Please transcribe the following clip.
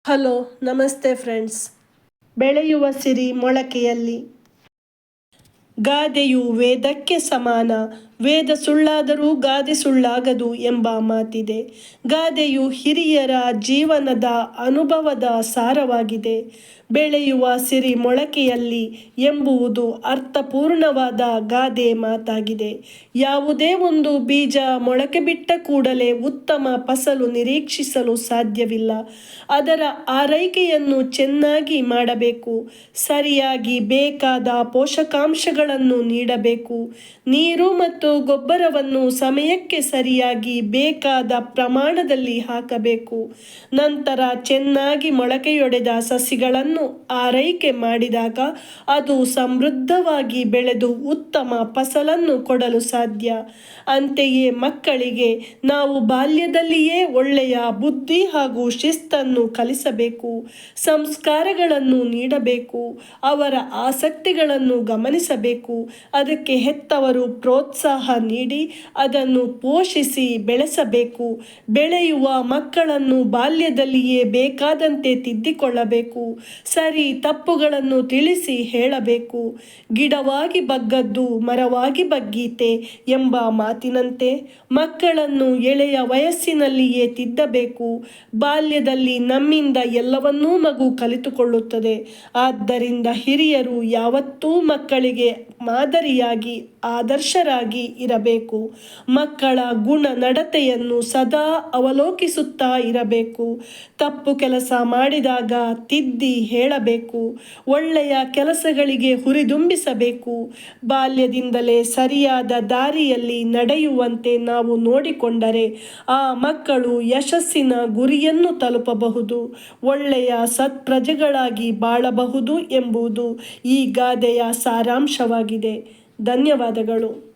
Hello ನಮಸ್ತೆ friends. ಬೆಳೆಯುವ ಸಿರಿ ಮೊಳಕೆಯಲ್ಲಿ. ಗಾದೆಯು ವೇದಕ್ಕೆ ಸಮಾನ, ವೇದ ಸುಳ್ಳಾದರೂ ಗಾದೆ ಸುಳ್ಳಾಗದು ಎಂಬ ಮಾತಿದೆ. ಗಾದೆಯು ಹಿರಿಯರ ಜೀವನದ ಅನುಭವದ ಸಾರವಾಗಿದೆ. ಬೆಳೆಯುವ ಸಿರಿ ಮೊಳಕೆಯಲ್ಲಿ ಎಂಬುವುದು ಅರ್ಥಪೂರ್ಣವಾದ ಗಾದೆ ಮಾತಾಗಿದೆ. ಯಾವುದೇ ಒಂದು ಬೀಜ ಮೊಳಕೆ ಬಿಟ್ಟ ಕೂಡಲೇ ಉತ್ತಮ ಫಸಲು ನಿರೀಕ್ಷಿಸಲು ಸಾಧ್ಯವಿಲ್ಲ. ಅದರ ಆರೈಕೆಯನ್ನು ಚೆನ್ನಾಗಿ ಮಾಡಬೇಕು. ಸರಿಯಾಗಿ ಬೇಕಾದ ಪೋಷಕಾಂಶಗಳನ್ನು ನೀಡಬೇಕು. ನೀರು ಮತ್ತು ಗೊಬ್ಬರವನ್ನು ಸಮಯಕ್ಕೆ ಸರಿಯಾಗಿ ಬೇಕಾದ ಪ್ರಮಾಣದಲ್ಲಿ ಹಾಕಬೇಕು. ನಂತರ ಚೆನ್ನಾಗಿ ಮೊಳಕೆಯೊಡೆದ ಸಸಿಗಳನ್ನು ಆರೈಕೆ ಮಾಡಿದಾಗ ಅದು ಸಮೃದ್ಧವಾಗಿ ಬೆಳೆದು ಉತ್ತಮ ಫಸಲನ್ನು ಕೊಡಲು ಸಾಧ್ಯ. ಅಂತೆಯೇ ಮಕ್ಕಳಿಗೆ ನಾವು ಬಾಲ್ಯದಲ್ಲಿಯೇ ಒಳ್ಳೆಯ ಬುದ್ಧಿ ಹಾಗೂ ಶಿಸ್ತನ್ನು ಕಲಿಸಬೇಕು. ಸಂಸ್ಕಾರಗಳನ್ನು ನೀಡಬೇಕು. ಅವರ ಆಸಕ್ತಿಗಳನ್ನು ಗಮನಿಸಬೇಕು. ಅದಕ್ಕೆ ಹೆತ್ತವರು ಪ್ರೋತ್ಸಾಹ ನೀಡಿ ಅದನ್ನು ಪೋಷಿಸಿ ಬೆಳೆಸಬೇಕು. ಬೆಳೆಯುವ ಮಕ್ಕಳನ್ನು ಬಾಲ್ಯದಲ್ಲಿಯೇ ಬೇಕಾದಂತೆ ತಿದ್ದಿಕೊಳ್ಳಬೇಕು. ಸರಿ ತಪ್ಪುಗಳನ್ನು ತಿಳಿಸಿ ಹೇಳಬೇಕು. ಗಿಡವಾಗಿ ಬಗ್ಗದ್ದು ಮರವಾಗಿ ಬಗ್ಗೀತೆ ಎಂಬ ಮಾತಿನಂತೆ ಮಕ್ಕಳನ್ನು ಎಳೆಯ ವಯಸ್ಸಿನಲ್ಲಿಯೇ ತಿದ್ದಬೇಕು. ಬಾಲ್ಯದಲ್ಲಿ ನಮ್ಮಿಂದ ಎಲ್ಲವನ್ನೂ ಮಗು ಕಲಿತುಕೊಳ್ಳುತ್ತದೆ. ಆದ್ದರಿಂದ ಹಿರಿಯರು ಯಾವತ್ತೂ ಮಕ್ಕಳಿಗೆ ಮಾದರಿಯಾಗಿ ಆದರ್ಶರಾಗಿ ಇರಬೇಕು. ಮಕ್ಕಳ ಗುಣ ನಡತೆಯನ್ನು ಸದಾ ಅವಲೋಕಿಸುತ್ತಾ ಇರಬೇಕು. ತಪ್ಪು ಕೆಲಸ ಮಾಡಿದಾಗ ತಿದ್ದಿ ಹೇಳಬೇಕು. ಒಳ್ಳೆಯ ಕೆಲಸಗಳಿಗೆ ಹುರಿದುಂಬಿಸಬೇಕು. ಬಾಲ್ಯದಿಂದಲೇ ಸರಿಯಾದ ದಾರಿಯಲ್ಲಿ ನಡೆಯುವಂತೆ ನಾವು ನೋಡಿಕೊಂಡರೆ ಆ ಮಕ್ಕಳು ಯಶಸ್ಸಿನ ಗುರಿಯನ್ನು ತಲುಪಬಹುದು. ಒಳ್ಳೆಯ ಸತ್ಪ್ರಜೆಗಳಾಗಿ ಬಾಳಬಹುದು ಎಂಬುದು ಈ ಗಾದೆಯ ಸಾರಾಂಶವಾಗಿದೆ. ಧನ್ಯವಾದಗಳು.